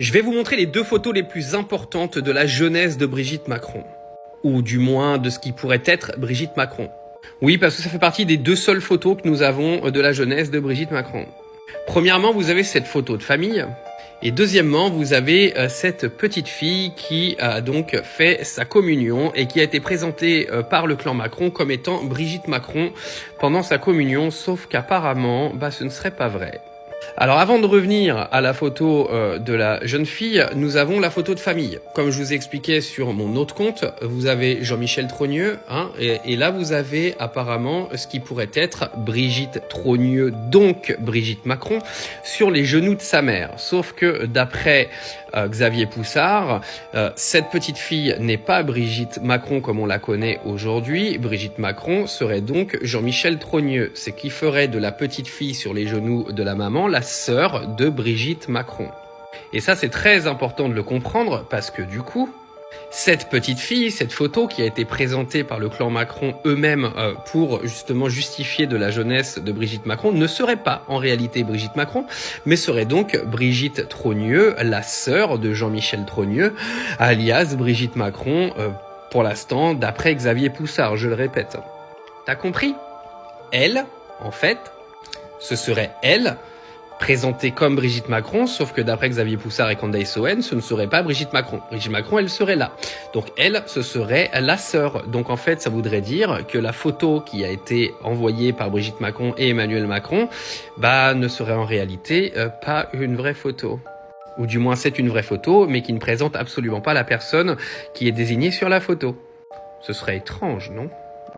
Je vais vous montrer les deux photos les plus importantes de la jeunesse de Brigitte Macron. Ou du moins de ce qui pourrait être Brigitte Macron. Oui, parce que ça fait partie des deux seules photos que nous avons de la jeunesse de Brigitte Macron. Premièrement, vous avez cette photo de famille. Et deuxièmement, vous avez cette petite fille qui a donc fait sa communion et qui a été présentée par le clan Macron comme étant Brigitte Macron pendant sa communion, sauf qu'apparemment, ce ne serait pas vrai. Alors avant de revenir à la photo de la jeune fille, nous avons la photo de famille. Comme je vous expliquais sur mon autre compte, vous avez Jean-Michel Trogneux, et là vous avez apparemment ce qui pourrait être Brigitte Trogneux, donc Brigitte Macron, sur les genoux de sa mère. Sauf que d'après Xavier Poussard, cette petite fille n'est pas Brigitte Macron comme on la connaît aujourd'hui. Brigitte Macron serait donc Jean-Michel Trogneux, ce qui ferait de la petite fille sur les genoux de la maman la sœur de Brigitte Macron. Et ça, c'est très important de le comprendre parce que du coup, cette petite fille, cette photo qui a été présentée par le clan Macron eux-mêmes pour justement justifier de la jeunesse de Brigitte Macron, ne serait pas en réalité Brigitte Macron, mais serait donc Brigitte Trogneux, la sœur de Jean-Michel Trogneux, alias Brigitte Macron, pour l'instant, d'après Xavier Poussard, je le répète. T'as compris? Elle, en fait, ce serait elle, présentée comme Brigitte Macron, sauf que d'après Xavier Poussard et Candace Owen, ce ne serait pas Brigitte Macron. Brigitte Macron, elle serait là. Donc elle, ce serait la sœur. Donc en fait, ça voudrait dire que la photo qui a été envoyée par Brigitte Macron et Emmanuel Macron, ne serait en réalité pas une vraie photo. Ou du moins c'est une vraie photo, mais qui ne présente absolument pas la personne qui est désignée sur la photo. Ce serait étrange, non ?